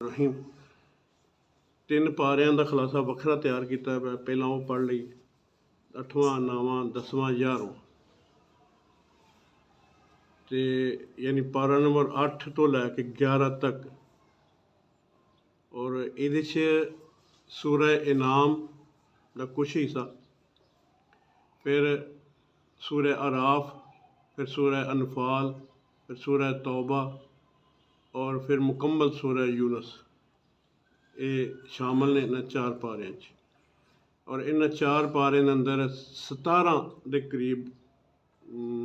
ਰਹੀਮ ਤਿੰਨ ਪਾਰਿਆਂ ਦਾ ਖੁਲਾਸਾ ਵੱਖਰਾ ਤਿਆਰ ਕੀਤਾ ਪਿਆ। ਪਹਿਲਾਂ ਉਹ ਪੜ੍ਹ ਲਈ 8ਵਾਂ 9ਵਾਂ 10ਵਾਂ 11ਵਾਂ ਤੇ ਯਾਨੀ ਪਾਰਾ ਨੰਬਰ 8 ਤੋਂ ਲੈ ਕੇ 11 ਤੱਕ। ਔਰ ਇਹਦੇ 'ਚ ਸੂਰਾ ਇਨਾਮ ਦਾ ਕੁਛ ਹਿੱਸਾ, ਫਿਰ ਸੂਰਾ ਅਰਾਫ, ਫਿਰ ਸੂਰਾ ਅਨਫਾਲ, ਫਿਰ ਸੂਰਾ तौबा और फिर मुकम्मल सूरह यूनुस ये शामिल ने इन्होंने 4 पारियां च। और इन्होंने 4 पारियां अंदर 17 के करीब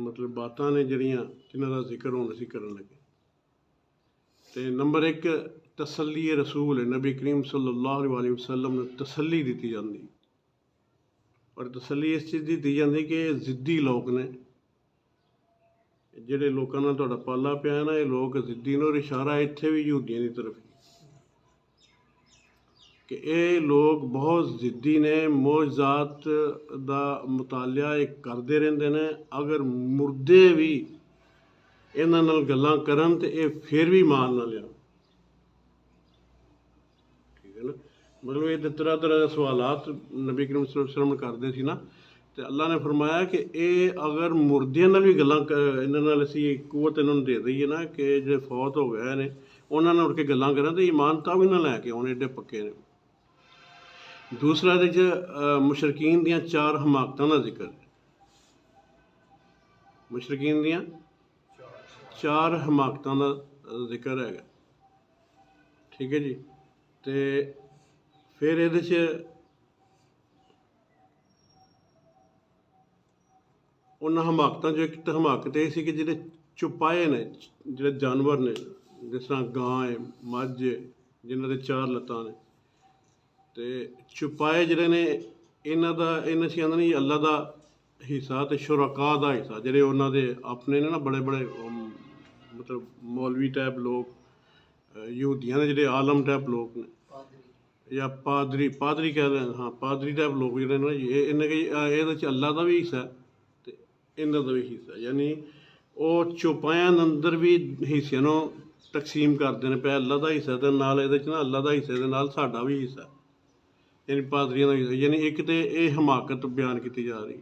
मतलब बातां ने जिहड़ियां जिन्हां दा जिक्र हुण असीं करन लगे। तो नंबर 1 तसल्ली रसूल है। नबी करीम सल्लल्लाहु अलैहि वसल्लम ने तसल्ली दी जाती, और तसल्ली इस चीज़ की दी जाती कि जिद्दी लोग ने, ਜਿਹੜੇ ਲੋਕਾਂ ਨਾਲ ਤੁਹਾਡਾ ਪਾਲਾ ਪਿਆ ਨਾ, ਇਹ ਲੋਕ ਜ਼ਿੱਦੀ ਨੇ। ਔਰ ਇਸ਼ਾਰਾ ਇੱਥੇ ਵੀ ਯਹੂਦੀਆਂ ਦੀ ਤਰਫ ਕਿ ਇਹ ਲੋਕ ਬਹੁਤ ਜ਼ਿੱਦੀ ਨੇ, ਮੌਜਜ਼ਾਤ ਦਾ ਮੁਤਾਲਿਆ ਇਹ ਕਰਦੇ ਰਹਿੰਦੇ ਨੇ। ਅਗਰ ਮੁਰਦੇ ਵੀ ਇਹਨਾਂ ਨਾਲ ਗੱਲਾਂ ਕਰਨ ਤੇ ਇਹ ਫਿਰ ਵੀ ਮਾਨ ਨਾ ਲਿਆ। ਠੀਕ ਹੈ ਨਾ, ਮਤਲਬ ਇਹ ਤਰ੍ਹਾਂ ਤਰ੍ਹਾਂ ਦੇ ਸਵਾਲਾਤ ਨਬੀ ਕਰੀਮ ਸੱਲੱਲਾਹੁ ਅਲੈਹਿ ਵਸੱਲਮ ਕਰਦੇ ਸੀ ਨਾ। तो अल्लाह ने फरमाया कि ये अगर मुर्दियां नाल भी गल्लां इन्हां नाल असीं कुवत इन्हां नूं दे दईए ना कि जे फौत हो गए ने उन्हां नाल उठ के गल्लां करें तो ईमान तां भी ना लैके आउण, एडे पक्के ने। दूसरा इहदे च मुशरकीन दियां 4 हमाकतां दा जिक्र है। मुशरकीन दियां 4 हमाकतां दा जिक्र हैगा। ठीक है जी। तो फिर इहदे च उन्होंने हमाकतां जो एक हमाकत ये सी कि जिहड़े चौपाए ने, जिहड़े जानवर ने, जिस तरह गां है, मझ है, जिन्हां दे 4 लत्तां ने, ते चौपाए जिहड़े ने इन्हां दा इन्हां च आंदा नहीं अल्लाह दा हिस्सा ते शुरका दा हिस्सा, जिहड़े उन्हां दे अपने ने ना बड़े बड़े मतलब मौलवी टाइप लोग, यहूदियां दे जिहड़े आलम टाइप लोग ने, या पादरी कह दें, हाँ पादरी टाइप लोग जिहड़े ने, इन्हें इहदे च अल्लाह दा भी हिस्सा है, इन्हों का भी हिस्सा। यानी वो चौपायां अंदर भी हिस्सों नूं तकसीम करते हैं पे अल्लाह का हिस्सा तो नाल इहदे च ना अल्लाह का हिस्से दे नाल साडा भी हिस्सा, यानी पादरियां का हिस्सा। यानी एक तो ये हमाकत बयान की जा रही।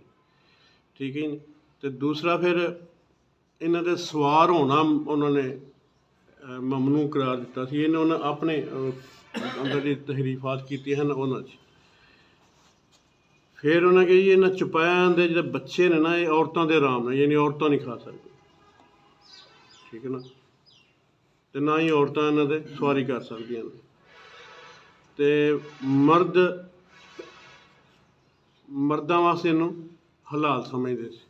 ठीक है जी। तो दूसरा फिर इन्हां दे सवार होना उन्होंने ममनू करार दिता सी। इन्होंने अपने अंदर जी तहरीफात की हैं उन्हां च। फिर उन्हें कही जी इन्होंने चौपायां के जो बच्चे ने ना, ये औरतों के आराम ने, यानी औरतां नहीं खा सकती। ठीक है ना, तो ना ही औरतां इन्हां दे सवारी कर सकदियां ने। ते मर्दां वास्ते इनू हलाल समझते थे।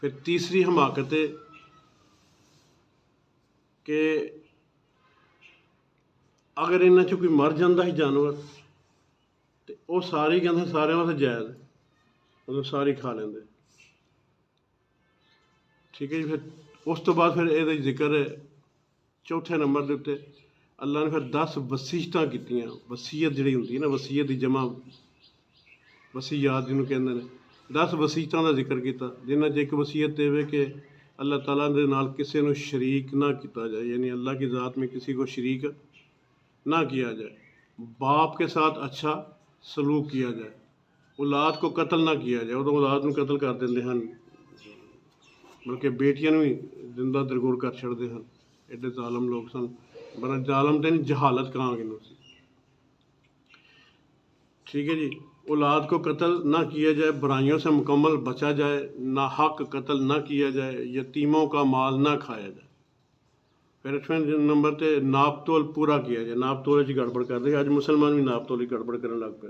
फिर तीसरी हमाकत है कि अगर इन्हां चों कोई मर जाता है जानवर तो वह सारी कहते सारे वास्ते जायज़ है, मतलब सारी खा लेंदे। ठीक है जी। फिर उस तो बाद फिर ये जिक्र है चौथे नंबर के उत्ते अल्लाह ने फिर 10 वसीयतां कीतियां। वसीयत जिहड़ी हुंदी है ना, वसीयत की जमा वसीयात जिन्होंने कहते हैं, 10 वसीयतां का जिक्र किया, जिन्हां च एक वसीयत ये कि अल्लाह ताला दे नाल किसी नूं शरीक ना किया जाए, यानी अल्लाह की ज़ात में किसी को शरीक ना किया जाए। बाप के साथ अच्छा सलूक किया जाए, औलाद को कत्ल ना किया जाए। और औलाद को कत्ल कर देंगे हैं, बल्कि बेटियां भी जिंदा दरगोर कर छड़ते हैं। एडे जालम लोग सन, बड़ा जालम तो नहीं, जहालत कहांगे इन्हूं। ठीक है जी। औलाद को कत्ल ना किया जाए, बुराइयों से मुकम्मल बचा जाए, ना हक कत्ल ना किया जाए, यतीमों का माल ना खाया जाए। फिर 8वें नंबर पर नाप तोल पूरा किया जाए। नाप तोल गड़बड़ कर दे, अज मुसलमान भी नाप तोल गड़बड़ करने लग पे।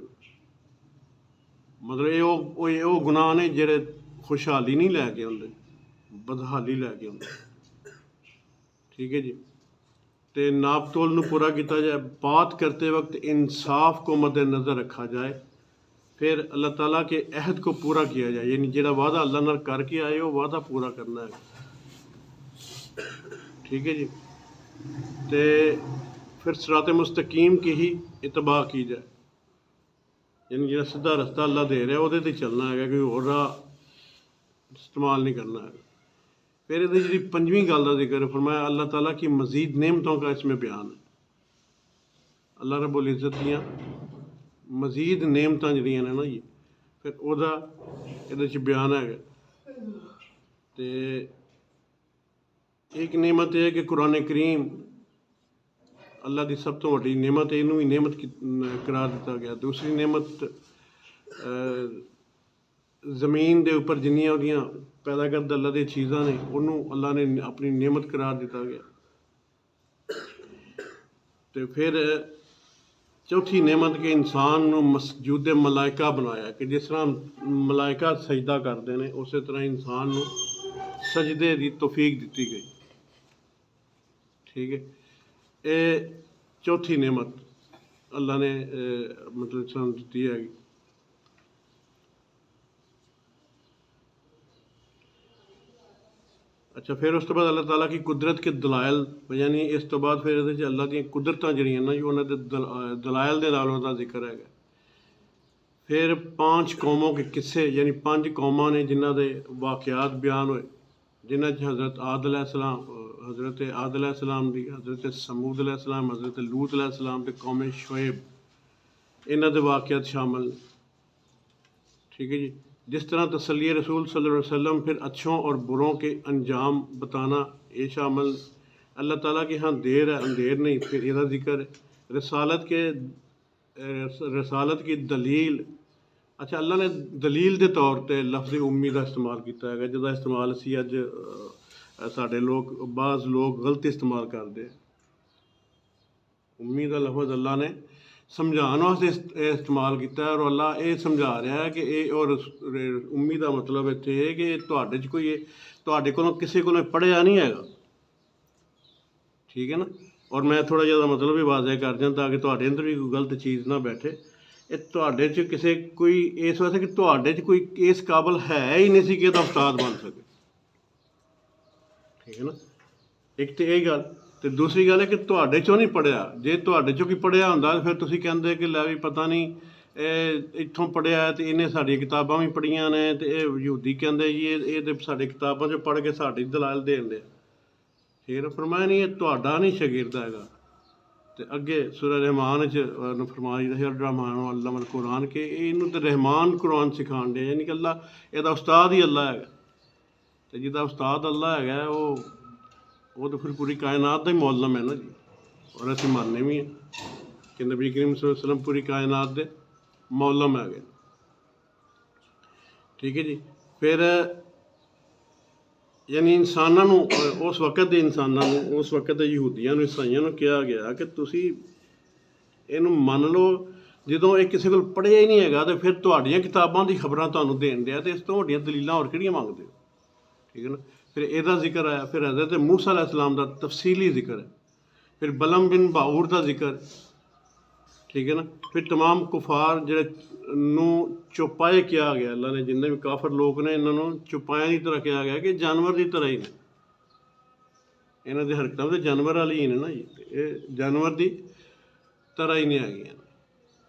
मतलब ये गुनाह ने जेह्ड़े खुशहाली नहीं लैके आउंदे, बदहाली लैके आउंदे। ठीक है जी। तो नाप तोल नूं पूरा किया जाए। बात करते वक्त इंसाफ को मद्देनज़र रखा जाए। फिर अल्लाह ताला के अहद को पूरा किया जाए, यानी जेड़ा वादा अल्लाह नाल करके आए वो वादा पूरा करना है। ठीक है जी। तो फिर सिरात मुस्तकीम की ही इतबा की जाए, यानी जो सीधा रस्ता अल्लाह दे रहा है वो चलना है, कोई होर राह इस्तेमाल नहीं करना है। फिर ये जी 5वीं गल का जिक्र फरमाया अल्लाह ताला की मज़ीद नेमतों का इसमें बयान है। ਅੱਲਾ ਰੱਬੁਲ ਇੱਜ਼ਤ ਦੀਆਂ ਮਜ਼ੀਦ ਨੇਮਤਾਂ ਜਿਹੜੀਆਂ ਨੇ ਨਾ ਜੀ, ਫਿਰ ਉਹਦਾ ਇਹਦੇ 'ਚ ਬਿਆਨ ਹੈਗਾ। ਅਤੇ ਇੱਕ ਨੇਮਤ ਇਹ ਹੈ ਕਿ ਕੁਰਾਨ ਕਰੀਮ ਅੱਲਾ ਦੀ ਸਭ ਤੋਂ ਵੱਡੀ ਨੇਮਤ, ਇਹਨੂੰ ਵੀ ਨੇਮਤ ਕਰਾਰ ਦਿੱਤਾ ਗਿਆ। ਦੂਸਰੀ ਨੇਮਤ ਜ਼ਮੀਨ ਦੇ ਉੱਪਰ ਜਿੰਨੀਆਂ ਉਹਦੀਆਂ ਪੈਦਾ ਕਰਦਾ ਅੱਲਾ ਦੀਆਂ ਚੀਜ਼ਾਂ ਨੇ, ਉਹਨੂੰ ਅੱਲਾ ਨੇ ਆਪਣੀ ਨੇਮਤ ਕਰਾਰ ਦਿੱਤਾ ਗਿਆ। ਅਤੇ ਫਿਰ ਚੌਥੀ ਨੇਮਤ ਕਿ ਇਨਸਾਨ ਨੂੰ ਮਸਜੂਦ ਮਲਾਇਕਾ ਬਣਾਇਆ, ਕਿ ਜਿਸ ਤਰ੍ਹਾਂ ਮਲਾਇਕਾ ਸਜਦਾ ਕਰਦੇ ਨੇ ਉਸੇ ਤਰ੍ਹਾਂ ਇਨਸਾਨ ਨੂੰ ਸਜਦੇ ਦੀ ਤੌਫੀਕ ਦਿੱਤੀ ਗਈ। ਠੀਕ ਹੈ, ਇਹ ਚੌਥੀ ਨੇਮਤ ਅੱਲਾ ਨੇ ਮਤਲਬ ਸਾਨੂੰ ਦਿੱਤੀ ਹੈਗੀ। ਅੱਛਾ, ਫਿਰ ਉਸ ਤੋਂ ਬਾਅਦ ਅੱਲਾਹ ਤਾਲਾ ਕੀ ਕੁਦਰਤ ਕੇ ਦਲਾਇਲ, ਯਾਨੀ ਇਸ ਤੋਂ ਬਾਅਦ ਫਿਰ ਇਹਦੇ 'ਚ ਅੱਲਾ ਦੀਆਂ ਕੁਦਰਤਾਂ ਜਿਹੜੀਆਂ ਨਾ ਜੀ, ਉਹਨਾਂ ਦੇ ਦਲਾਇਲ ਦੇ ਨਾਲ ਉਹਦਾ ਜ਼ਿਕਰ ਹੈਗਾ। ਫਿਰ 5 ਕੌਮੋਂ ਕੇ ਕਿੱਸੇ, ਯਾਨੀ 5 ਕੌਮਾਂ ਨੇ ਜਿਨ੍ਹਾਂ ਦੇ ਵਾਕਿਆਤ ਬਿਆਨ ਹੋਏ, ਜਿਨ੍ਹਾਂ 'ਚ ਹਜ਼ਰਤ ਆਦ अलैहिस्सलाम ਦੀ, हज़रत समूद अलैहिस्सलाम, हज़रत लूत अलैहिस्सलाम ਅਤੇ कौम शुएब, ਇਹਨਾਂ ਦੇ ਵਾਕਿਆਤ ਸ਼ਾਮਲ ਨੇ। ठीक है जी। जिस तरह तसल्ली रसूल सल्लल्लाहु अलैहि वसल्लम, फिर अच्छों और बुरों के अंजाम बताना, ये शामिल। अल्लाह ताला के यहाँ देर है, अंधेर नहीं, फिर इसका जिक्र है। रसालत की दलील, अच्छा अल्लाह ने दलील के तौर पर लफ्ज़ उम्मी का इस्तेमाल किया है, जिसका इस्तेमाल असी अज साढ़े लोग बाज़ लोग गलत इस्तेमाल करते हैं। उम्मी का लफ्ज़ अल्लाह ने समझाने वास्ते इस्तेमाल किया है, और अल्लाह ये समझा रहा है कि ये, और उम्मी का मतलब इत्थे है कि तुहाडे च कोई तुहाडे कोलों किसी कोलों पढ़िया नहीं हैगा। ठीक है ना। और मैं थोड़ा जिहा मतलब भी वाज़ह कर दियां ताकि तुहाडे अंदर भी कोई गलत चीज़ ना बैठे। ये तुहाडे च किसी कोई इस वास्ते कि तुहाडे च कोई इस काबल है ही नहीं सी कि इहदा उस्ताद बन सके। ठीक है ना। एक तो यही गल, तो दूसरी गल है कि तुहाडे चों नहीं पढ़िया। जे तुहाडे चों कोई पढ़िया हुंदा फिर तुसीं कहंदे कि लै भी पता नहीं इत्थों पढ़िया है, तो इन्हें साडियां किताबां भी पढ़ियां ने, तो ये यहूदी कहंदे जी ये तो साडी किताबां चों पढ़ के साडी दलाल देण दे। फिर फरमाया नहीं, ये तुहाडा नहीं शागिर्द हैगा। तो अगे सूरह रहमान च फरमाया रहमान अल्लामल कुरान के इनू तो रहमान कुरान सिखाण दे, यानी कि अल्लाह इहदा उस्ताद ही अल्लाह हैगा। तो जिहदा उस्ताद अल्लाह हैगा वो तो फिर पूरी कायनात का ही मौलम है ना जी। और असीं मानने भी हैं कि नबी करीम सल्लल्लाहु अलैहि वसल्लम पूरी कायनात के मौलम है। ठीक है जी। फिर यानी इंसानों नूं उस वक्त के इंसानों नूं, उस वक्त के यहूदियों नूं, ईसाइयों नूं कहा गया कि तुसीं इहनूं मन लो, जदों ये किसी कोल पढ़िया ही नहीं हैगा तो फिर तुहाडीआं किताबां दी खबरां तुहानूं देण दिया, तो इस तो वड्डियां दलीलां होर किहड़ियां मंगदे हो। ठीक है ना। फिर ਇਹਦਾ ਜ਼ਿਕਰ आया, फिर हज़रत मूसा अलैहिस्सलाम का तफसीली जिक्र है, फिर बलम बिन बाऊर का जिक्र। ठीक है ना। फिर तमाम कुफार जिहड़े नूं चौपाए किया गया, अल्लाह ने जिन्ने भी काफर लोग ने इन्हों चौपाया की तरह कहा गया कि जानवर की तरह ही ने, इन्हां दी हरकतां तो जानवर वाली ही ने ना जी, ये जानवर की तरह ही नहीं है।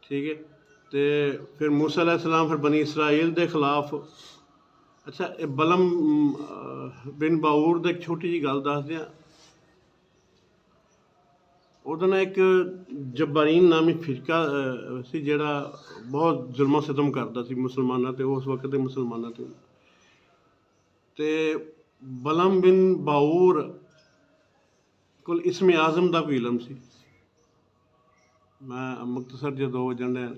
ठीक है। तो फिर मूसा अलैहिस्सलाम फिर बनी इसराइल के खिलाफ। अच्छा, बलम बिन बाऊर दी एक छोटी जी गल दस दियां। ਉਹਦਾ ਨਾ ਇੱਕ ਜਬਾਰੀਨ ਨਾਮੀ ਫਿਰਕਾ ਸੀ ਜਿਹੜਾ ਬਹੁਤ ਜ਼ੁਲਮ ਸਿਤਮ ਕਰਦਾ ਸੀ ਮੁਸਲਮਾਨਾਂ 'ਤੇ, ਉਸ ਵਕਤ ਦੇ ਮੁਸਲਮਾਨਾਂ 'ਤੇ। ਅਤੇ ਬਲਮ ਬਿਨ ਬਾਊਰ ਕੋਲ ਇਸਮ ਆਜ਼ਮ ਦਾ ਕੋਈ ਇਲਮ ਸੀ। ਮੈਂ ਮੁਖਤਸਰ ਜੇ ਦੋ ਵਜਣ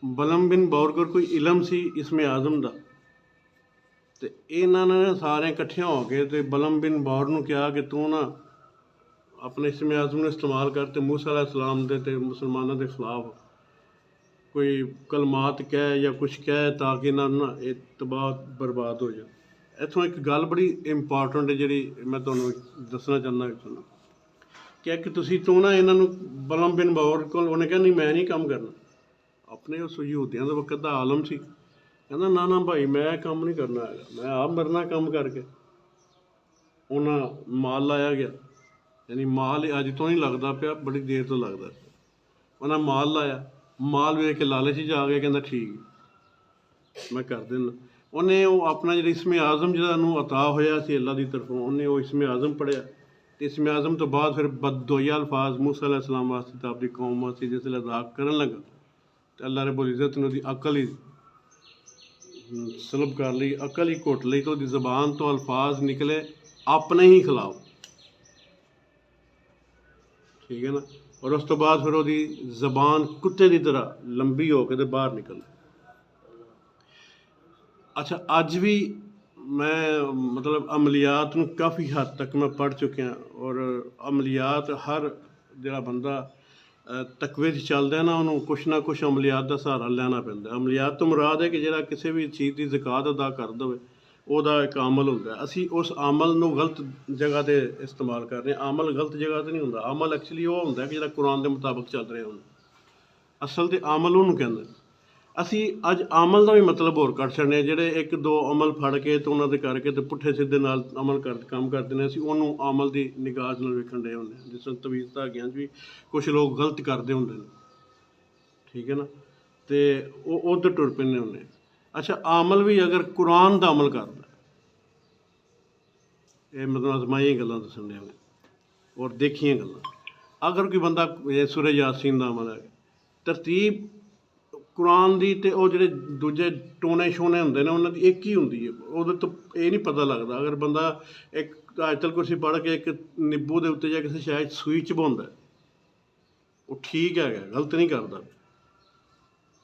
ਬਲਮ ਬਿਨ ਬਾਊਰ ਕੋਲ ਕੋਈ ਇਲਮ ਸੀ ਇਸਮ ਆਜ਼ਮ ਦਾ। ਅਤੇ ਇਹਨਾਂ ਨੇ ਸਾਰੇ ਇਕੱਠਿਆਂ ਹੋ ਕੇ ਅਤੇ ਬਲਮ ਬਿਨ ਬਾਊਰ ਨੂੰ ਕਿਹਾ ਕਿ ਤੂੰ ਨਾ अपने इसम आज़म ने इस्तेमाल करते मूसा अलैहिस्सलाम दे ते मुसलमानों के खिलाफ कोई कलमात कह या कुछ कह, ताकि ना ये तबाह बर्बाद हो जाए। इत्थों एक गल बड़ी इंपॉर्टेंट है जी मैं तुहानूं दसना चाहना कि तुसीं तू ना इन्हों बलम बिन बाऊर को, उन्हें कहा नहीं मैं नहीं काम करना। अपने उस यहूदियों के वक्त का आलम सी, कहना ना ना भाई मैं काम नहीं करना है, मैं आप मरना काम करके। उन्हें माल लाया गया, यानी माल अज तो नहीं लगता पाया, बड़ी देर तो लगता। उन्हें माल लाया, माल वेख के लालच च आ गया, कहता ठीक मैं कर देना। उन्हें वो अपना जो इसम आज़म जिहड़ा अता होया सी अल्लाह की तरफों, उन्हें वो इसम आज़म पढ़िया। ਤੇ ਇਸਮ ਆਜ਼ਮ ਤੋਂ ਬਾਅਦ ਫਿਰ ਬਦਦੋਇਆ ਅਲਫਾਜ਼ मूसा अलैहिस्सलाम वास्ते तो अपनी कौम वास्ते जिसले अदा करन लगा तो अल्लाह रब्बुल इज़्ज़त ने उसकी अकल ही सलब कर ली, अकल ही घुट ली, तो उसकी ज़बान तो अल्फाज निकले अपने ही खिलाफ। ठीक है ना। और उस तो बाद फिर उसकी ज़बान कुत्ते की तरह लंबी हो के बाहर निकल। अच्छा, अज भी मैं मतलब अमलियात नूं काफ़ी हद तक मैं पढ़ चुकिया, और अमलियात हर जिहड़ा बंदा तकवे च चलदा है ना, उन्होंने कुछ ना कुछ अमलियात का सहारा लैना पैंदा। अमलियात तो मुराद है कि जिहड़ा किसी भी चीज़ की ज़कात अदा कर दे, ਉਹਦਾ एक अमल ਹੁੰਦਾ। ਅਸੀਂ उस अमल ਨੂੰ गलत जगह ਤੇ इस्तेमाल कर रहे हैं। अमल गलत जगह ਤੇ नहीं ਹੁੰਦਾ। अमल एक्चुअली ਉਹ ਹੁੰਦਾ ਕਿ ਜਿਹੜਾ कुरान के मुताबिक चल रहे हों। असल तो अमल ਉਹਨੂੰ ਕਹਿੰਦੇ। ਅਸੀਂ ਅੱਜ अमल का भी मतलब होर ਕੱਢ ਛੱਡਦੇ ਹਾਂ। ਜਿਹੜੇ ਇੱਕ ਦੋ अमल ਫੜ ਕੇ ਤੇ ਉਹਨਾਂ ਦੇ ਕਰਕੇ ਤੇ ਪੁੱਠੇ ਸਿੱਧੇ ਨਾਲ अमल ਕੰਮ ਕਰਦੇ ਨੇ, ਅਸੀਂ ਉਹਨੂੰ अमल ਦੀ ਨਿਗਾਹ ਨਾਲ ਵੇਖਣ ਦੇ ਹੁੰਦੇ ਹਾਂ। ਜਿਸ ਤਰ੍ਹਾਂ ਤਵੀਜ਼ ਧਾਗਿਆਂ 'ਚ ਵੀ ਕੁਛ ਲੋਕ ਗਲਤ ਕਰਦੇ ਹੁੰਦੇ ਨੇ। ਠੀਕ ਹੈ ਨਾ। ਤੇ ਉਹ ਉੱਧਰ ਟੁਰ ਪੈਂਦੇ ਹੁੰਦੇ। अच्छा, अमल भी अगर कुरान का अमल करता, ये मतलब अजमाइया गल्लां दस्सण दियां और देखिए गल्लां। अगर कोई बंदा सूरह यासीन का अमल है, तरतीब कुरान की तो वो जो दूजे टोने शोने होंगे ने उन्होंने एक ही होंगी है। वो तो ये नहीं पता लगता। अगर बंदा एक आयतल कुर्सी पढ़ के एक निब्बू के उत्ते या किसी शायद सूई चबाउंदा, वो ठीक है, गलत नहीं करता।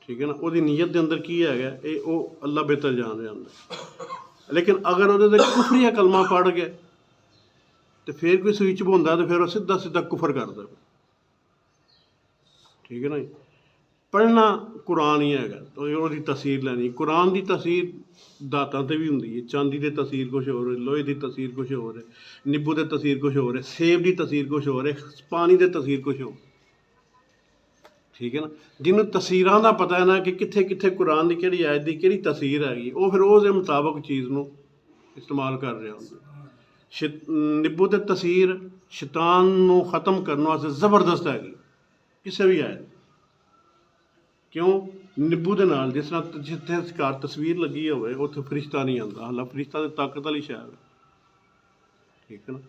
ठीक है ना। वो नीयत के अंदर की है ये वो अल्लाह बेहतर जान रहा। लेकिन अगर वो कुफरिया कलमा पढ़ गए तो फिर कोई सूई चबाउंदा तो फिर वो सीधा सीधा कुफर करता। ठीक है ना। पढ़ना कुरान ही है तो वो तसीर लैनी। कुरान की तसीर दातां ते भी होंदी है। चांदी की तसीर कुछ होर है, लोहे की तसीर कुछ होर है, निब्बू की तसीर कुछ होर है, सेब की तसीर कुछ होर है, पानी की तसीर कुछ होर। ठीक है ना। जिन्होंने तसीरां का पता है ना कि कित्थे कित्थे कुरान की किहड़ी आयत की किहड़ी तसीर हैगी, वो फिर उसके मुताबिक चीज़ नूं इस्तेमाल कर रहे होंगे। निब्बू ते तसीर शैतान नूं खत्म करने वास्ते ज़बरदस्त हैगी किसी भी आयत। क्यों? निब्बू दे नाल जिस तरह जिथे घर तस्वीर लगी होवे उत्थे फरिश्ता नहीं आंदा। हालां फरिश्ता तो ताकत वाली शै है। ठीक है ना।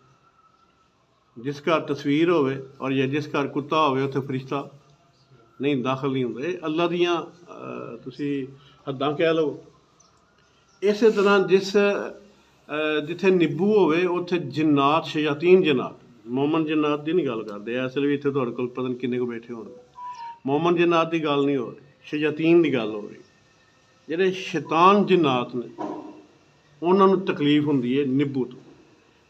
जिस घर तस्वीर होवे और या जिस घर कुत्ता होवे उत्थे फरिश्ता नहीं दाखिल नहीं होंगे। अल्लाह दियाँ तुसी हद्दां कह लो। इस तरह जिस जिथे निब्बू होवे उत्थे जिन्नात शयातीन जिन्नात, मोमन जिन्नात की नहीं गल करते। इस लिए भी इत्थे तुहाडे कोल पता नहीं किन्ने को बैठे होण। मोमन जिन्नात की गल नहीं हो रही, शयातीन की गल हो रही। जिहड़े शैतान जिन्नात ने उन्हां नूं तकलीफ हुंदी है निब्बू तो।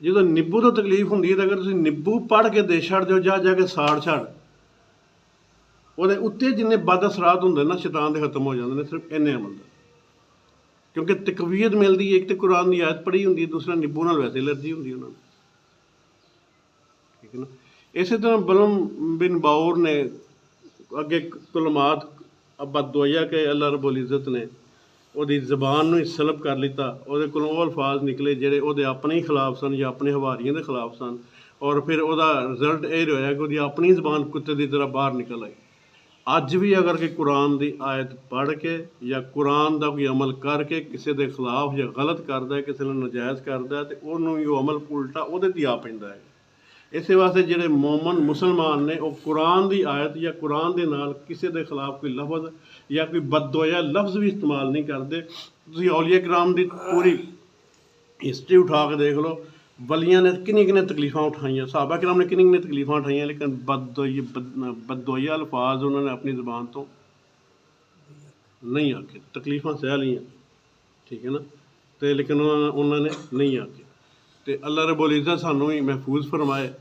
जो निब्बू तो तकलीफ हुंदी है तो अगर तुसीं निब्बू पढ़ के दे छड़ दो जा साड़ छड़, ਉਹਦੇ ਉੱਤੇ जिन्ने बद असरात होंगे ना शैतान के खत्म हो जाते हैं। सिर्फ इन्ने अमल का, क्योंकि तकवीयत मिलती है। एक तो कुरान की आयत पढ़ी होंगी, दूसरा निब्बू नाल वैसे एलर्जी होंगी उन्होंने। ठीक है ना। इस तरह बलम बिन बाउर ने अगे कलमात बददुआया के अल्लाह रब्बुल इज़्ज़त ने ਉਹਦੀ ਜ਼ਬਾਨ ਨੂੰ ਸਲਬ ਕਰ ਲਿੱਤਾ। ਉਹਦੇ ਕੋਲੋਂ ਉਹ ਅਲਫਾਜ਼ ਨਿਕਲੇ ਜਿਹੜੇ ਉਹਦੇ ਆਪਣੇ ਹੀ ਖਿਲਾਫ ਸਨ ਜਾਂ ਆਪਣੇ ਹਵਾਰੀਆਂ ਦੇ ਖਿਲਾਫ ਸਨ। ਔਰ ਫਿਰ ਉਹਦਾ ਰਿਜ਼ਲਟ ਇਹ ਹੋਇਆ ਕਿ ਉਹਦੀ ਆਪਣੀ ਜ਼ਬਾਨ ਕੁੱਤੇ ਦੀ ਤਰ੍ਹਾਂ ਬਾਹਰ ਨਿਕਲ ਆਈ। ਅੱਜ ਵੀ अगर कि कुरान की आयत पढ़ के या कुरान का कोई अमल करके किसी के खिलाफ या गलत करता है, किसी ने नजायज़ करता है, तो उन्होंने वो अमल उल्टा वो आ पैंदा है। इस वास्ते जिहड़े मोमन मुसलमान ने वो कुरान की आयत या कुरान के नाल किसी के खिलाफ कोई लफ्ज़ या कोई बददुआया लफ्ज़ भी इस्तेमाल नहीं करते। तुसीं औलिया कराम की पूरी हिस्ट्री उठा के देख लो। वलियां ने किन्नी तकलीफ़ां उठाइयां, सहाबा किराम ने किन्नी तकलीफ़ां उठाइयां, लेकिन बददुआया अल्फाज उन्होंने अपनी ज़बान तो नहीं आखे। तकलीफ़ां सह लियां। ठीक है ना। तो लेकिन उन्होंने नहीं आखे। तो अल्लाह रब्बुल इज़्ज़त सानूं ही महफूज फरमाए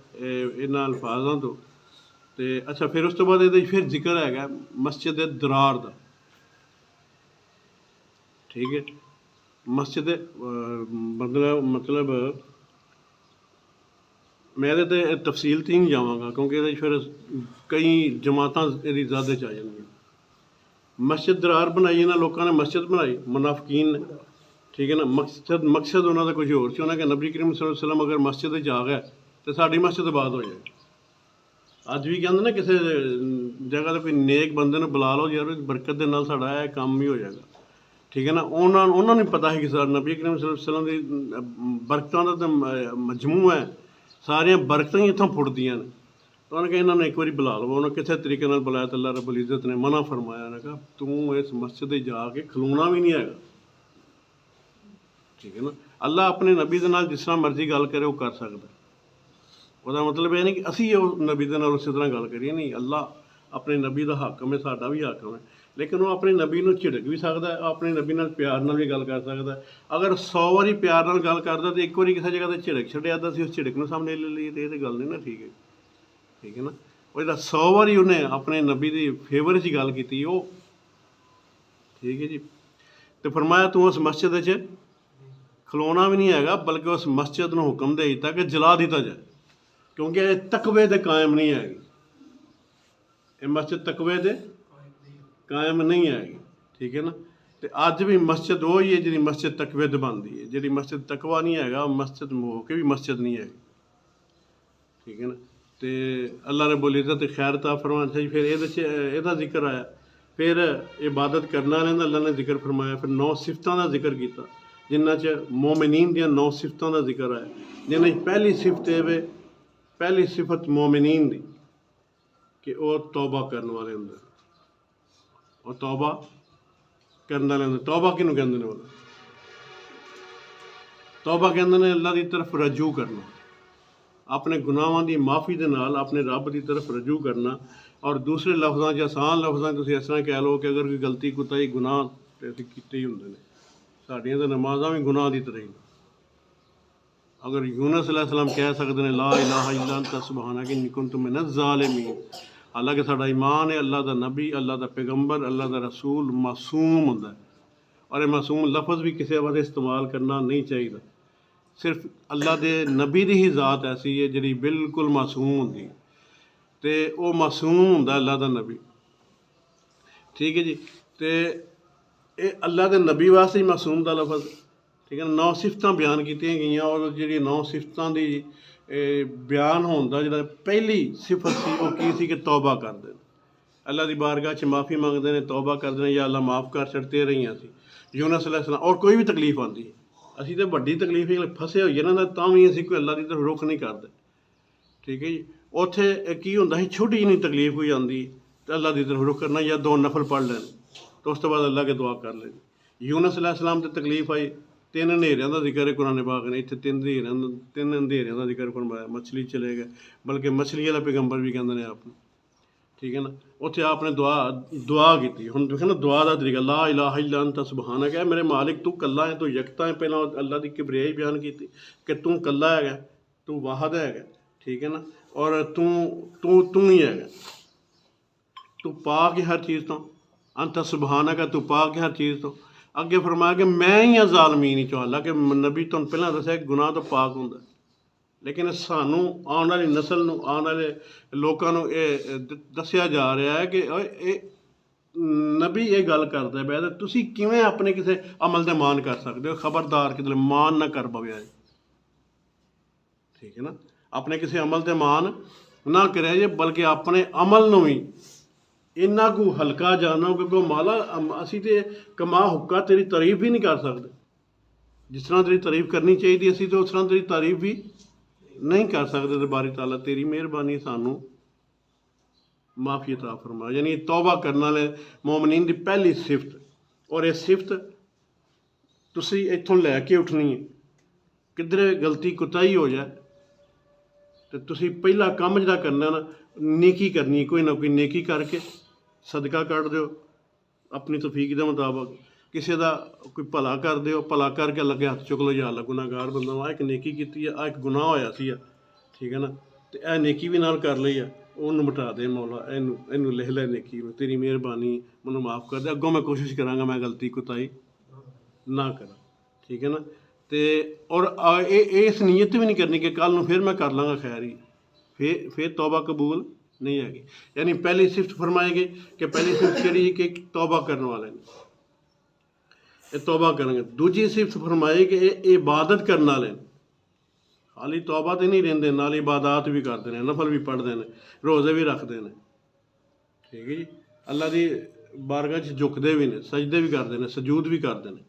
इन्हां अल्फाजां तो। अच्छा, फिर उस तो बाद ये फिर जिक्र है मस्जिद दरार का। ठीक है। मस्जिद मतलब मैं तो तफसील तो नहीं जावांगा क्योंकि ये फिर कई जमातां इहदी ज़द च आ जाएंगी। मस्जिद दरार बनाई इन्हां लोगों ने, मस्जिद बनाई मुनाफिकीन ने। ठीक है ना। मकसद उन्होंने कुछ होर सी। उन्होंने कहा नबी करीम सल्लल्लाहु अलैहि वसल्लम अगर मस्जिद आ गए तो साड़ी मस्जिद आबाद हो जाए। अज भी कहते ना किसी जगह तो कोई नेक बंदे ने बुला लो यार, बरकत के नाल साड़ा यह काम भी हो जाएगा। ठीक है ना। उन्होंने पता है कि नबी करीम सल्लल्लाहु अलैहि वसल्लम की बरकतों का तो मजमू है, ਸਾਰੀਆਂ ਬਰਕਤਾਂ ਹੀ ਇੱਥੋਂ ਫੁੱਟਦੀਆਂ ਨੇ। ਤਾਂ ਉਹਨੇ ਕਿਹਾ ਇਹਨਾਂ ਨੂੰ ਇੱਕ ਵਾਰੀ ਬੁਲਾ ਲਵੋ। ਉਹਨੇ ਕਿਸੇ ਤਰੀਕੇ ਨਾਲ ਬੁਲਾਇਆ ਤਾਂ ਅੱਲਾ ਰੱਬੁਲ ਇੱਜ਼ਤ ਨੇ ਮਨਾ ਫਰਮਾਇਆ। ਉਹਨੇ ਕਿਹਾ ਤੂੰ ਇਸ ਮਸਜਿਦ 'ਤੇ ਜਾ ਕੇ ਖਲੋਣਾ ਵੀ ਨਹੀਂ ਹੈਗਾ, ਠੀਕ ਹੈ ਨਾ। ਅੱਲਾ ਆਪਣੇ ਨਬੀ ਦੇ ਨਾਲ ਜਿਸ ਤਰ੍ਹਾਂ ਮਰਜ਼ੀ ਗੱਲ ਕਰੇ ਉਹ ਕਰ ਸਕਦਾ। ਉਹਦਾ ਮਤਲਬ ਇਹ ਨਹੀਂ ਕਿ ਅਸੀਂ ਉਹ ਨਬੀ ਦੇ ਨਾਲ ਉਸੇ ਤਰ੍ਹਾਂ ਗੱਲ ਕਰੀਏ, ਨਹੀਂ। ਅੱਲਾ ਆਪਣੇ ਨਬੀ ਦਾ ਹਾਕਮ ਹੈ, ਸਾਡਾ ਵੀ ਹਾਕਮ ਹੈ, ਲੇਕਿਨ ਉਹ ਆਪਣੇ ਨਬੀ ਨੂੰ ਝਿੜਕ ਵੀ ਸਕਦਾ, ਆਪਣੇ ਨਬੀ ਨਾਲ ਪਿਆਰ ਨਾਲ ਵੀ ਗੱਲ ਕਰ ਸਕਦਾ। ਅਗਰ 100 ਵਾਰੀ ਪਿਆਰ ਨਾਲ ਗੱਲ ਕਰਦਾ ਤਾਂ ਇੱਕ ਵਾਰੀ ਕਿਸੇ ਜਗ੍ਹਾ 'ਤੇ ਝਿੜਕ ਛੱਡਿਆ ਤਾਂ ਅਸੀਂ ਉਸ ਝਿੜਕ ਨੂੰ ਸਾਹਮਣੇ ਲੈ ਲਈਏ, ਤੇ ਇਹ ਤਾਂ ਗੱਲ ਨਹੀਂ ਨਾ ਠੀਕ ਹੈ, ਠੀਕ ਹੈ ਨਾ। ਉਹ ਜਿਹੜਾ 100 ਵਾਰੀ ਉਹਨੇ ਆਪਣੇ ਨਬੀ ਦੀ ਫੇਵਰ 'ਚ ਗੱਲ ਕੀਤੀ ਉਹ ਠੀਕ ਹੈ ਜੀ। ਅਤੇ ਫਰਮਾਇਆ ਤੂੰ ਉਸ ਮਸਜਿਦ 'ਚ ਖਲੋਣਾ ਵੀ ਨਹੀਂ ਹੈਗਾ, ਬਲਕਿ ਉਸ ਮਸਜਿਦ ਨੂੰ ਹੁਕਮ ਦੇ ਦਿੱਤਾ ਕਿ ਜਲਾ ਦਿੱਤਾ ਜਾਏ, ਕਿਉਂਕਿ ਇਹ ਤਕਵੇ ਦੇ ਕਾਇਮ ਨਹੀਂ ਹੈਗੀ। ਇਹ ਮਸਜਿਦ ਤਕਵੇ ਦੇ ਕਾਇਮ ਨਹੀਂ ਹੈਗੀ, ਠੀਕ ਹੈ ਨਾ। ਅਤੇ ਅੱਜ ਵੀ ਮਸਜਿਦ ਉਹ ਹੀ ਹੈ ਜਿਹੜੀ ਮਸਜਿਦ ਤਕਵੇ ਦੇ ਬਣਦੀ ਹੈ। ਜਿਹੜੀ ਮਸਜਿਦ ਤਕਵਾ ਨਹੀਂ ਹੈਗਾ ਉਹ ਮਸਜਿਦ ਹੋ ਕੇ ਵੀ ਮਸਜਿਦ ਨਹੀਂ ਹੈਗੀ, ਠੀਕ ਹੈ ਨਾ। ਅਤੇ ਅੱਲਾ ਰੱਬੁਲ ਇੱਜ਼ਤ ਤੇ ਖੈਰ ਤਾ ਫਰਮਾਉਣਾ ਚਾਹੀਦਾ। ਫਿਰ ਇਹਦੇ 'ਚ ਇਹਦਾ ਜ਼ਿਕਰ ਆਇਆ, ਫਿਰ ਇਬਾਦਤ ਕਰਨ ਵਾਲਿਆਂ ਦਾ ਅੱਲਾ ਨੇ ਜ਼ਿਕਰ ਫਰਮਾਇਆ। ਫਿਰ 9 ਸਿਫਤਾਂ ਦਾ ਜ਼ਿਕਰ ਕੀਤਾ, ਜਿਨ੍ਹਾਂ 'ਚ ਮੋਮਿਨੀਨ ਦੀਆਂ 9 ਸਿਫਤਾਂ ਦਾ ਜ਼ਿਕਰ ਆਇਆ, ਜਿਨ੍ਹਾਂ 'ਚ ਪਹਿਲੀ ਸਿਫਤ ਇਹ ਵੇ, ਪਹਿਲੀ ਸਿਫਤ ਮੋਮਿਨੀਨ ਦੀ ਕਿ ਉਹ ਤੌਬਾ ਕਰਨ ਵਾਲੇ ਹੁੰਦੇ। ਉਹ ਤੌਬਾ ਕਰਨ ਵਾਲੇ ਹੁੰਦੇ। ਤੌਬਾ ਕਿਹਨੂੰ ਕਹਿੰਦੇ ਨੇ? ਉਹ ਤੌਬਾ ਕਹਿੰਦੇ ਨੇ ਅੱਲਾ ਦੀ ਤਰਫ ਰਜੂ ਕਰਨਾ, ਆਪਣੇ ਗੁਨਾਹਾਂ ਦੀ ਮਾफ़ੀ ਦੇ ਨਾਲ ਆਪਣੇ ਰੱਬ ਦੀ ਤਰਫ ਰਜੂ ਕਰਨਾ। ਔਰ ਦੂਸਰੇ ਲਫ਼ਜ਼ਾਂ 'ਚ, ਆਸਾਨ ਲਫ਼ਜ਼ਾਂ 'ਚ ਤੁਸੀਂ ਇਸ ਤਰ੍ਹਾਂ ਕਹਿ ਲਓ ਕਿ ਅਗਰ ਕੋਈ ਗਲਤੀ ਕੁਤਾਹੀ ਗੁਨਾਹ ਤੇ ਅਸੀਂ ਕੀਤੇ ਹੀ ਹੁੰਦੇ ਨੇ। ਸਾਡੀਆਂ ਤਾਂ ਨਮਾਜ਼ਾਂ ਵੀ ਗੁਨਾਹ ਦੀ ਤਰ੍ਹਾਂ ਹੀ। ਅਗਰ ਯੂਨਸ अलैहिस्सलाम ਕਹਿ ਸਕਦੇ ਨੇ ਲਾ ਇਲਾਹਾ ਇल्ला अंत सुबहानक इन्नी कुन्तु मिनज़ ज़ालिमीन, ਹਾਲਾਂਕਿ ਸਾਡਾ ਈਮਾਨ ਹੈ ਅੱਲਾ ਦਾ ਨਬੀ, ਅੱਲਾ ਦਾ ਪੈਗੰਬਰ, ਅੱਲਾ ਦਾ ਰਸੂਲ ਮਾਸੂਮ ਹੁੰਦਾ ਹੈ। ਔਰ ਇਹ ਮਾਸੂਮ ਲਫ਼ਜ਼ ਵੀ ਕਿਸੇ ਵਾਸਤੇ ਇਸਤੇਮਾਲ ਕਰਨਾ ਨਹੀਂ ਚਾਹੀਦਾ। ਸਿਰਫ ਅੱਲਾ ਦੇ ਨਬੀ ਦੀ ਹੀ ਜ਼ਾਤ ਐਸੀ ਹੈ ਜਿਹੜੀ ਬਿਲਕੁਲ ਮਾਸੂਮ ਹੁੰਦੀ, ਅਤੇ ਉਹ ਮਾਸੂਮ ਹੁੰਦਾ ਅੱਲਾ ਦਾ ਨਬੀ, ਠੀਕ ਹੈ ਜੀ। ਅਤੇ ਇਹ ਅੱਲਾ ਦੇ ਨਬੀ ਵਾਸਤੇ ਹੀ ਮਾਸੂਮ ਦਾ ਲਫ਼ਜ਼, ਠੀਕ ਹੈ। 9 ਸਿਫਤਾਂ ਬਿਆਨ ਕੀਤੀਆਂ ਗਈਆਂ, ਔਰ ਜਿਹੜੀ 9 ਸਿਫਤਾਂ ਦੀ ਬਿਆਨ ਹੋਣ ਦਾ ਜਿਹੜਾ ਪਹਿਲੀ ਸਿਫਤ ਸੀ ਉਹ ਕੀ ਸੀ ਕਿ ਤੌਬਾ ਕਰਦੇ ਨੇ, ਅੱਲਾ ਦੀ ਬਾਰਗਾਹ 'ਚ ਮਾफ़ੀ ਮੰਗਦੇ ਨੇ, ਤੌਬਾ ਕਰਦੇ ਨੇ, ਜਾਂ ਅੱਲਾ ਮਾफ़ ਕਰ ਛੱਡ, ਤੇ ਰਹੀਆਂ ਸੀ ਯੂਨਸ अलैहिस्सलाम। ਔਰ ਕੋਈ ਵੀ ਤਕਲੀਫ ਆਉਂਦੀ, ਅਸੀਂ ਤਾਂ ਵੱਡੀ ਤਕਲੀਫ ਫਸੇ ਹੋਈਏ ਨਾ, ਤਾਂ ਵੀ ਅਸੀਂ ਕੋਈ ਅੱਲਾ ਦੀ ਤਰਫ ਰੁਖ ਨਹੀਂ ਕਰਦੇ, ਠੀਕ ਹੈ ਜੀ। ਉੱਥੇ ਕੀ ਹੁੰਦਾ ਸੀ, ਛੋਟੀ ਜਿਹੀ ਤਕਲੀਫ ਕੋਈ ਆਉਂਦੀ ਤਾਂ ਅੱਲਾ ਦੀ ਤਰਫ ਰੁਖ ਕਰਨਾ, ਜਾਂ 2 ਨਫਲ ਪੜ੍ਹ ਲੈਣ, ਤਾਂ ਉਸ ਤੋਂ ਬਾਅਦ ਅੱਲਾ ਕੇ ਦੁਆ ਕਰ ਲੈਣੀ। ਯੂਨਸ अलैहिस्सलाम ਤੇ ਤਕਲੀਫ ਆਈ, 3 ਹਨੇਰਿਆਂ ਦਾ ਜ਼ਿਕਰ ਹੈ ਕੁਰਾਨ ਪਾਕ ਨੇ, ਇੱਥੇ 3 ਅੰਧੇਰਿਆਂ ਦਾ ਜ਼ਿਕਰ ਫਰਮਾਇਆ, ਮਛਲੀ ਚਲੇ ਗਏ, ਬਲਕਿ ਮਛਲੀ ਵਾਲਾ ਪੈਗੰਬਰ ਵੀ ਕਹਿੰਦੇ ਨੇ ਆਪ ਨੂੰ, ਠੀਕ ਹੈ ਨਾ। ਉੱਥੇ ਆਪ ਨੇ ਦੁਆ ਕੀਤੀ। ਹੁਣ ਦੇਖੋ ਨਾ ਦੁਆ ਦਾ ਤਰੀਕਾ, ਲਾ ਇਲਾਹਾ ਇल्ला अंत सुबहानक ਹੈ, ਮੇਰੇ ਮਾਲਿਕ ਤੂੰ ਕੱਲਾ ਹੈ, ਤੂੰ ਯਕਤਾ ਹੈ। ਪਹਿਲਾਂ ਅੱਲਾ ਦੀ ਕਿਬਰਿਆਈ ਬਿਆਨ ਕੀਤੀ ਕਿ ਤੂੰ ਕੱਲਾ ਹੈਗਾ, ਤੂੰ ਵਾਹਦ ਹੈਗਾ, ਠੀਕ ਹੈ ਨਾ। ਔਰ ਤੂੰ ਹੀ ਹੈਗਾ, ਤੂੰ ਪਾਕ ਹੈ ਹਰ ਚੀਜ਼ ਤੋਂ। अंत सुबहानक ਹੈ, ਤੂੰ ਪਾਕ ਹੈ ਹਰ ਚੀਜ਼ ਤੋਂ। ਅੱਗੇ ਫਰਮਾਇਆ ਕਿ ਮੈਂ ਹੀ ਹਾਂ ਜ਼ਾਲਮੀਨ ਹੀ ਚੋਂ। ਹਾਲਾਂਕਿ ਨਬੀ ਤੁਹਾਨੂੰ ਪਹਿਲਾਂ ਦੱਸਿਆ ਕਿ ਗੁਨਾਹ ਤੋਂ ਪਾਕ ਹੁੰਦਾ, ਲੇਕਿਨ ਸਾਨੂੰ ਆਉਣ ਵਾਲੀ ਨਸਲ ਨੂੰ, ਆਉਣ ਵਾਲੇ ਲੋਕਾਂ ਨੂੰ ਇਹ ਦੱਸਿਆ ਜਾ ਰਿਹਾ ਹੈ ਕਿ ਇਹ ਨਬੀ ਇਹ ਗੱਲ ਕਰਦਾ ਪਿਆ, ਤਾਂ ਤੁਸੀਂ ਕਿਵੇਂ ਆਪਣੇ ਕਿਸੇ ਅਮਲ 'ਤੇ ਮਾਨ ਕਰ ਸਕਦੇ ਹੋ? ਖਬਰਦਾਰ ਕਿਤੇ ਮਾਨ ਨਾ ਕਰ ਪਵੇ, ਠੀਕ ਹੈ ਨਾ। ਆਪਣੇ ਕਿਸੇ ਅਮਲ 'ਤੇ ਮਾਨ ਨਾ ਕਰਿਆ ਜੇ, ਬਲਕਿ ਆਪਣੇ ਅਮਲ ਨੂੰ ਵੀ ਇੰਨਾ ਕੁ ਹਲਕਾ ਜਾਣੋ ਕਿ ਮਾਲਾ ਅਸੀਂ ਤਾਂ ਕਮਾ ਹੁੱਕਾ ਤੇਰੀ ਤਾਰੀਫ ਵੀ ਨਹੀਂ ਕਰ ਸਕਦੇ। ਜਿਸ ਤਰ੍ਹਾਂ ਤੇਰੀ ਤਾਰੀਫ ਕਰਨੀ ਚਾਹੀਦੀ ਅਸੀਂ ਤਾਂ ਉਸ ਤਰ੍ਹਾਂ ਤੇਰੀ ਤਾਰੀਫ ਵੀ ਨਹੀਂ ਕਰ ਸਕਦੇ। ਤੇ ਬਾਰੀ ਤਾਲਾ ਤੇਰੀ ਮਿਹਰਬਾਨੀ ਸਾਨੂੰ ਮਾਫੀ ਅਤਾ ਫਰਮਾ। ਯਾਨੀ ਤੌਬਾ ਕਰਨ ਵਾਲੇ ਮੋਮਨੀਨ ਦੀ ਪਹਿਲੀ ਸਿਫਤ, ਔਰ ਇਹ ਸਿਫਤ ਤੁਸੀਂ ਇੱਥੋਂ ਲੈ ਕੇ ਉੱਠਣੀ ਹੈ। ਕਿੱਧਰੇ ਗਲਤੀ ਕੁਤਾਹੀ ਹੋ ਜਾਏ ਤੇ ਤੁਸੀਂ ਪਹਿਲਾ ਕੰਮ ਜਿਹੜਾ ਕਰਨਾ ਨਾ, ਨੇਕੀ ਕਰਨੀ, ਕੋਈ ਨਾ ਕੋਈ ਨੇਕੀ ਕਰਕੇ ਸਦਕਾ ਕੱਢ ਦਿਓ ਆਪਣੀ ਤੌਫੀਕ ਦੇ ਮੁਤਾਬਕ। ਕਿਸੇ ਦਾ ਕੋਈ ਭਲਾ ਕਰ ਦਿਓ, ਭਲਾ ਕਰਕੇ ਲੱਗੇ ਹੱਥ ਚੁੱਕ ਲਓ, ਜਾਂ ਅੱਲਾ ਗੁਨਾਹਗਾਰ ਬੰਦਾ ਆ ਇੱਕ ਨੇਕੀ ਕੀਤੀ ਆ, ਇੱਕ ਗੁਨਾਹ ਹੋਇਆ ਸੀ, ਠੀਕ ਹੈ ਨਾ, ਅਤੇ ਇਹ ਨੇਕੀ ਵੀ ਨਾਲ ਕਰ ਲਈ ਆ, ਉਹਨੂੰ ਮਿਟਾ ਦੇ ਮੌਲਾ, ਇਹਨੂੰ ਲਿਖ ਲੈ ਨੇਕੀ, ਤੇਰੀ ਮਿਹਰਬਾਨੀ, ਮੈਨੂੰ ਮਾफ़ ਕਰ ਦੇ, ਅੱਗੋਂ ਮੈਂ ਕੋਸ਼ਿਸ਼ ਕਰਾਂਗਾ ਮੈਂ ਗਲਤੀ ਕੁਤਾਹੀ ਨਾ ਕਰਾਂ, ਠੀਕ ਹੈ ਨਾ। ਅਤੇ ਔਰ ਇਹ ਇਸ ਨੀਅਤ ਵੀ ਨਹੀਂ ਕਰਨੀ ਕਿ ਕੱਲ੍ਹ ਨੂੰ ਫਿਰ ਮੈਂ ਕਰ ਲਾਂਗਾ ਖੈਰ ਹੀ, ਫਿਰ ਤੌਬਾ ਕਬੂਲ ਨਹੀਂ ਹੈਗੀ। ਯਾਨੀ ਪਹਿਲੀ ਸਿਫਤ ਫਰਮਾਈ ਗਈ ਕਿ ਪਹਿਲੀ ਸਿਫਤ ਕਿਹੜੀ ਕਿ ਤੌਬਾ ਕਰਨ ਵਾਲੇ ਨੇ, ਇਹ ਤੌਬਾ ਕਰਨਗੇ। ਦੂਜੀ ਸਿਫਤ ਫਰਮਾਈ ਕਿ ਇਹ ਇਬਾਦਤ ਕਰਨ ਵਾਲੇ ਨੇ, ਖਾਲੀ ਤੌਬਾ 'ਤੇ ਨਹੀਂ ਰਹਿੰਦੇ, ਨਾਲ ਇਬਾਦਤ ਵੀ ਕਰਦੇ ਨੇ, ਨਫਲ ਵੀ ਪੜ੍ਹਦੇ ਨੇ, ਰੋਜ਼ੇ ਵੀ ਰੱਖਦੇ ਨੇ, ਠੀਕ ਹੈ ਜੀ। ਅੱਲਾ ਦੀ ਬਾਰਗਾਹ 'ਚ ਝੁਕਦੇ ਵੀ ਨੇ, ਸਜਦੇ ਵੀ ਕਰਦੇ ਨੇ, ਸਜੂਦ ਵੀ ਕਰਦੇ ਨੇ,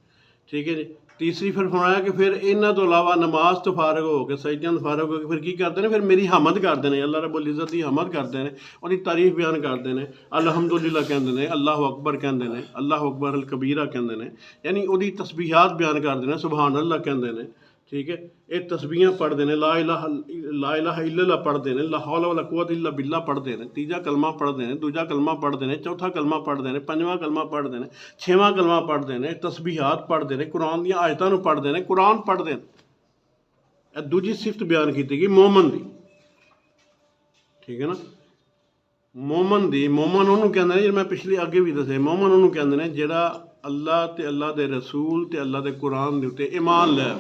ਠੀਕ ਹੈ ਜੀ। ਤੀਸਰੀ ਫਿਰ ਫਰਮਾਇਆ ਕਿ ਫਿਰ ਇਹਨਾਂ ਤੋਂ ਇਲਾਵਾ ਨਮਾਜ਼ ਤੋਂ ਫਾਰਗ ਹੋ ਕੇ, ਸਜਦਿਆਂ ਤੋਂ ਫਾਰਗ ਹੋ ਕੇ ਫਿਰ ਕੀ ਕਰਦੇ ਨੇ, ਫਿਰ ਮੇਰੀ ਹਮਦ ਕਰਦੇ ਨੇ, ਅੱਲਾਹ ਰੱਬੁਲ ਇੱਜ਼ਤ ਦੀ ਹਮਦ ਕਰਦੇ ਨੇ, ਉਹਦੀ ਤਾਰੀਫ ਬਿਆਨ ਕਰਦੇ ਨੇ, ਅਲਹਮਦੁਲਿਲਾ ਕਹਿੰਦੇ ਨੇ, ਅੱਲਾਹੁ ਅਕਬਰ ਕਹਿੰਦੇ ਨੇ, ਅੱਲਾਹੁ ਅਕਬਰ ਅਲ ਕਬੀਰਾ ਕਹਿੰਦੇ ਨੇ, ਯਾਨੀ ਉਹਦੀ ਤਸਬੀਹਾਤ ਬਿਆਨ ਕਰਦੇ ਨੇ, ਸੁਬਹਾਨ ਅੱਲਾਹ ਕਹਿੰਦੇ ਨੇ। ਠੀਕ ਹੈ, ਇਹ ਤਸਬੀਹਾਂ ਪੜ੍ਹਦੇ ਨੇ, ਲਾ ਇਲਾਹਾ ਇल्लल्लाह ਪੜ੍ਹਦੇ ਨੇ, ਲਾ ਹੌਲਾ ਵਲਾ ਕੁਵੱਤਾ ਇल्ला ਬਿल्लाह ਪੜ੍ਹਦੇ ਨੇ, ਤੀਜਾ ਕਲਮਾ ਪੜ੍ਹਦੇ ਨੇ, ਦੂਜਾ ਕਲਮਾ ਪੜ੍ਹਦੇ ਨੇ, ਚੌਥਾ ਕਲਮਾ ਪੜ੍ਹਦੇ ਨੇ, ਪੰਜਵਾਂ ਕਲਮਾ ਪੜ੍ਹਦੇ ਨੇ, ਛੇਵਾਂ ਕਲਮਾ ਪੜ੍ਹਦੇ ਨੇ, ਤਸਬੀਹਾਤ ਪੜ੍ਹਦੇ ਨੇ, ਕੁਰਾਨ ਦੀਆਂ ਆਇਤਾਂ ਨੂੰ ਪੜ੍ਹਦੇ ਨੇ, ਕੁਰਾਨ ਪੜ੍ਹਦੇ ਨੇ। ਇਹ ਦੂਜੀ ਸਿਫਤ ਬਿਆਨ ਕੀਤੀ ਗਈ ਮੋਮਨ ਦੀ। ਠੀਕ ਹੈ ਨਾ, ਮੋਮਨ ਦੀ, ਮੋਮਨ ਉਹਨੂੰ ਕਹਿੰਦੇ ਨੇ, ਜਿਹੜਾ ਮੈਂ ਪਿਛਲੀ ਅੱਗੇ ਵੀ ਦੱਸਿਆ, ਮੋਮਨ ਉਹਨੂੰ ਕਹਿੰਦੇ ਨੇ ਜਿਹੜਾ ਅੱਲਾਹ ਤੇ ਅੱਲਾਹ ਦੇ ਰਸੂਲ ਤੇ ਅੱਲਾਹ ਦੇ ਕੁਰਾਨ ਦੇ ਉੱਤੇ ਈਮਾਨ ਲੈ।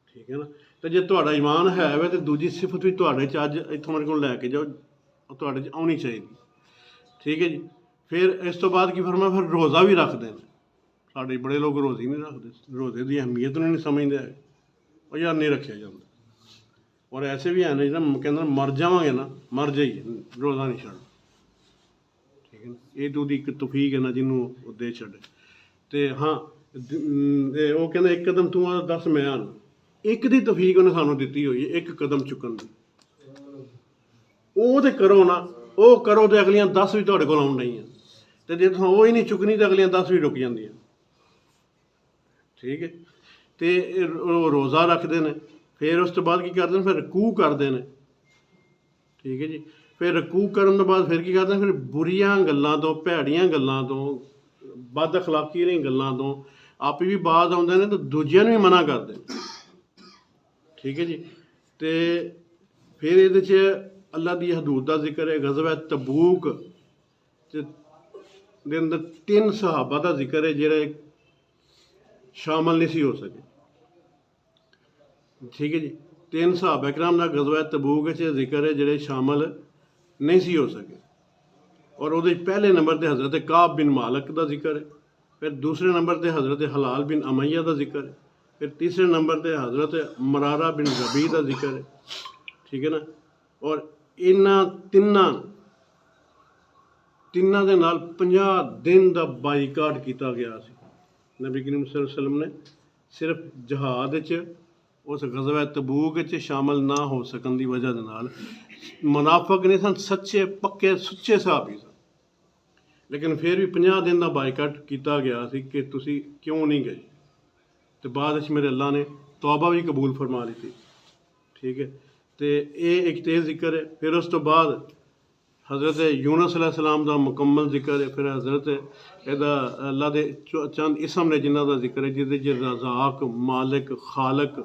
ਠੀਕ ਹੈ ਨਾ, ਤੇ ਜੇ ਤੁਹਾਡਾ ਈਮਾਨ ਹੈ ਵੇ ਤੇ ਦੂਜੀ ਸਿਫਤ ਵੀ ਤੁਹਾਡੇ 'ਚ ਅੱਜ ਇੱਥੋਂ ਮੇਰੇ ਕੋਲ ਲੈ ਕੇ ਜਾਓ, ਉਹ ਤੁਹਾਡੇ 'ਚ ਆਉਣੀ ਚਾਹੀਦੀ। ਠੀਕ ਹੈ ਜੀ, ਫਿਰ ਇਸ ਤੋਂ ਬਾਅਦ ਕੀ ਫਰਮਾਇਆ, ਫਿਰ ਰੋਜ਼ਾ ਵੀ ਰੱਖਦੇ ਨੇ। ਸਾਡੇ ਬੜੇ ਲੋਕ ਰੋਜ਼ੇ ਨਹੀਂ ਰੱਖਦੇ, ਰੋਜ਼ੇ ਦੀ ਅਹਿਮੀਅਤ ਨੂੰ ਨਹੀਂ ਸਮਝਦੇ ਹੈ, ਉਹ ਯਾਰ ਨਹੀਂ ਰੱਖਿਆ ਜਾਂਦਾ। ਔਰ ਐਸੇ ਵੀ ਹਨ ਜਿਹੜਾ ਕਹਿੰਦੇ ਮਰ ਜਾਵਾਂਗੇ ਨਾ, ਮਰ ਜਾਈਏ, ਰੋਜ਼ਾ ਨਹੀਂ ਛੱਡਣਾ। ਠੀਕ ਹੈ ਨਾ, ਇਹ ਤਾਂ ਉਹਦੀ ਇੱਕ ਤੌਫੀਕ ਹੈ ਨਾ ਜਿਹਨੂੰ ਉਹ ਦੇ ਛੱਡੇ। ਅਤੇ ਹਾਂ, ਉਹ ਕਹਿੰਦਾ ਇੱਕ ਕਦਮ ਤੂੰ ਆ 10 ਮੈਂ ਆਉਣਾ, ਇੱਕ ਦੀ ਤੌਫੀਕ ਉਹਨੇ ਸਾਨੂੰ ਦਿੱਤੀ ਹੋਈ ਹੈ, ਇੱਕ ਕਦਮ ਚੁੱਕਣ ਦੀ। ਉਹ ਤੇ ਕਰੋ ਨਾ, ਉਹ ਕਰੋ ਤੇ ਅਗਲੀਆਂ 10 ਵੀ ਤੁਹਾਡੇ ਕੋਲ ਆਉਣ ਨਹੀਂ ਆ, ਅਤੇ ਜੇ ਤੁਸੀਂ ਉਹ ਹੀ ਨਹੀਂ ਚੁੱਕਣੀ ਤਾਂ ਅਗਲੀਆਂ 10 ਵੀ ਰੁਕ ਜਾਂਦੀਆਂ। ਠੀਕ ਹੈ, ਅਤੇ ਉਹ ਰੋਜ਼ਾ ਰੱਖਦੇ ਨੇ। ਫਿਰ ਉਸ ਤੋਂ ਬਾਅਦ ਕੀ ਕਰਦੇ ਨੇ, ਫਿਰ ਰਕੂਅ ਕਰਦੇ ਨੇ। ਠੀਕ ਹੈ ਜੀ, ਫਿਰ ਰਕੂਅ ਕਰਨ ਤੋਂ ਬਾਅਦ ਫਿਰ ਕੀ ਕਰਦੇ ਨੇ, ਫਿਰ ਬੁਰੀਆਂ ਗੱਲਾਂ ਤੋਂ, ਭੈੜੀਆਂ ਗੱਲਾਂ ਤੋਂ, ਬਦ ਅਖਲਾਕੀ ਵਾਲੀਆਂ ਗੱਲਾਂ ਤੋਂ ਆਪ ਵੀ ਬਾਜ਼ ਆਉਂਦੇ ਨੇ, ਅਤੇ ਦੂਜਿਆਂ ਨੂੰ ਵੀ ਮਨਾ ਕਰਦੇ ਨੇ। ਠੀਕ ਹੈ ਜੀ, ਅਤੇ ਫਿਰ ਇਹਦੇ 'ਚ ਅੱਲਾ ਦੀ ਹਦੂਦ ਦਾ ਜ਼ਿਕਰ ਹੈ। ਗਜ਼ਵਾ ਤਬੂਕ ਦੇ ਅੰਦਰ 3 ਸਹਾਬਾ ਦਾ ਜ਼ਿਕਰ ਹੈ ਜਿਹੜੇ ਸ਼ਾਮਲ ਨਹੀਂ ਸੀ ਹੋ ਸਕੇ। ਠੀਕ ਹੈ ਜੀ, 3 ਸਹਾਬਾ ਇਕਰਾਮ ਦਾ ਗਜ਼ਵਾ ਤਬੂਕ 'ਚ ਜ਼ਿਕਰ ਹੈ ਜਿਹੜੇ ਸ਼ਾਮਲ ਨਹੀਂ ਸੀ ਹੋ ਸਕੇ। ਔਰ ਉਹਦੇ ਪਹਿਲੇ ਨੰਬਰ 'ਤੇ ਹਜ਼ਰਤ ਕਾਬ ਬਿਨ ਮਾਲਕ ਦਾ ਜ਼ਿਕਰ ਹੈ। ਫਿਰ ਦੂਸਰੇ ਨੰਬਰ 'ਤੇ ਹਜ਼ਰਤ ਹਲਾਲ ਬਿਨ ਅਮਈਆ ਦਾ ਜ਼ਿਕਰ ਹੈ। ਫਿਰ ਤੀਸਰੇ ਨੰਬਰ 'ਤੇ ਹਜ਼ਰਤ ਮਰਾਰਾ ਬਿਨ ਰਬੀ ਦਾ ਜ਼ਿਕਰ ਹੈ। ਠੀਕ ਹੈ ਨਾ, ਔਰ ਇਹਨਾਂ ਤਿੰਨਾਂ ਦੇ ਨਾਲ 50 ਦਿਨ ਦਾ ਬਾਈਕਾਟ ਕੀਤਾ ਗਿਆ ਸੀ। ਨਬੀ ਕਰੀਮ ਸੱਲੱਲਾਹੁ ਅਲੈਹਿ ਵਸੱਲਮ ਨੇ ਸਿਰਫ ਜਹਾਦ ਵਿੱਚ, ਉਸ ਗਜ਼ਵਾ ਤਬੂਕ ਵਿੱਚ ਸ਼ਾਮਲ ਨਾ ਹੋ ਸਕਣ ਦੀ ਵਜ੍ਹਾ ਦੇ ਨਾਲ, ਮੁਨਾਫਿਕ ਨਹੀਂ ਸਨ, ਸੱਚੇ ਪੱਕੇ ਸੁੱਚੇ ਸਹਾਬੀ ਸਨ, ਲੇਕਿਨ ਫਿਰ ਵੀ 50 ਦਿਨ ਦਾ ਬਾਈਕਾਟ ਕੀਤਾ ਗਿਆ ਸੀ ਕਿ ਤੁਸੀਂ ਕਿਉਂ ਨਹੀਂ ਗਏ। ਅਤੇ ਬਾਅਦ ਵਿੱਚ ਮੇਰੇ ਅੱਲਾ ਨੇ ਤੌਬਾ ਵੀ ਕਬੂਲ ਫਰਮਾ ਲਿੱਤੀ। ਠੀਕ ਹੈ, ਅਤੇ ਇਹ ਇੱਕ ਤੇ ਜ਼ਿਕਰ ਹੈ। ਫਿਰ ਉਸ ਤੋਂ ਬਾਅਦ ਹਜ਼ਰਤ ਯੂਨਸ ਅਲੈਹਿ ਸਲਾਮ ਦਾ ਮੁਕੰਮਲ ਜ਼ਿਕਰ ਹੈ। ਫਿਰ ਹਜ਼ਰਤ ਇਹਦਾ ਅੱਲਾ ਦੇ ਚੰਦ ਇਸਮ ਨੇ ਜਿਨ੍ਹਾਂ ਦਾ ਜ਼ਿਕਰ ਹੈ, ਜਿਹਦੇ 'ਚ ਰਜ਼ਾਕ, ਮਾਲਿਕ, ਖਾਲਕ,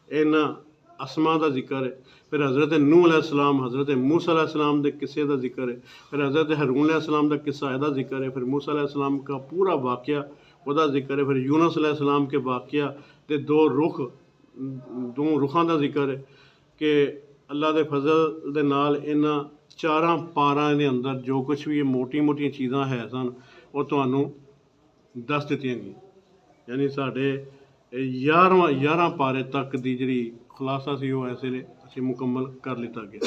ਇਹਨਾਂ ਅਸਮਾਂ ਦਾ ਜ਼ਿਕਰ ਹੈ। ਫਿਰ ਹਜ਼ਰਤ ਨੂਹ ਅਲੈਹਿ ਸਲਾਮ, ਹਜ਼ਰਤ ਮੂਸਾ ਅਲੈਹਿ ਸਲਾਮ ਦੇ ਕਿੱਸੇ ਦਾ ਜ਼ਿਕਰ ਹੈ। ਫਿਰ ਹਜ਼ਰਤ ਹਾरून ਅਲੈਹਿ ਸਲਾਮ ਦਾ ਕਿੱਸਾ, ਇਹਦਾ ਜ਼ਿਕਰ ਹੈ। ਫਿਰ ਮੂਸਾ ਅਲੈਹਿ ਸਲਾਮ का पूरा वाक़या ਉਹਦਾ ਜ਼ਿਕਰ ਹੈ। ਫਿਰ ਯੂਨਸ ਅਲੈਹਿ ਸਲਾਮ के वाक़या ਦੇ 2 ਰੁਖਾਂ ਦਾ ਜ਼ਿਕਰ ਹੈ ਕਿ ਅੱਲਾ ਦੇ ਫਜ਼ਲ ਦੇ ਨਾਲ ਇਹਨਾਂ 4 ਪਾਰਾਂ ਦੇ ਅੰਦਰ ਜੋ ਕੁਛ ਵੀ ਇਹ ਮੋਟੀਆਂ ਚੀਜ਼ਾਂ ਹੈ ਸਨ, ਉਹ ਤੁਹਾਨੂੰ ਦੱਸ ਦਿੱਤੀਆਂ ਗਈਆਂ। ਯਾਨੀ ਸਾਡੇ 11 ਪਾਰੇ ਤੱਕ ਦੀ ਜਿਹੜੀ ਖੁਲਾਸਾ ਸੀ ਉਹ ਐਸੇ ਅਸੀਂ ਮੁਕੰਮਲ ਕਰ ਲਿੱਤਾ ਗਿਆ।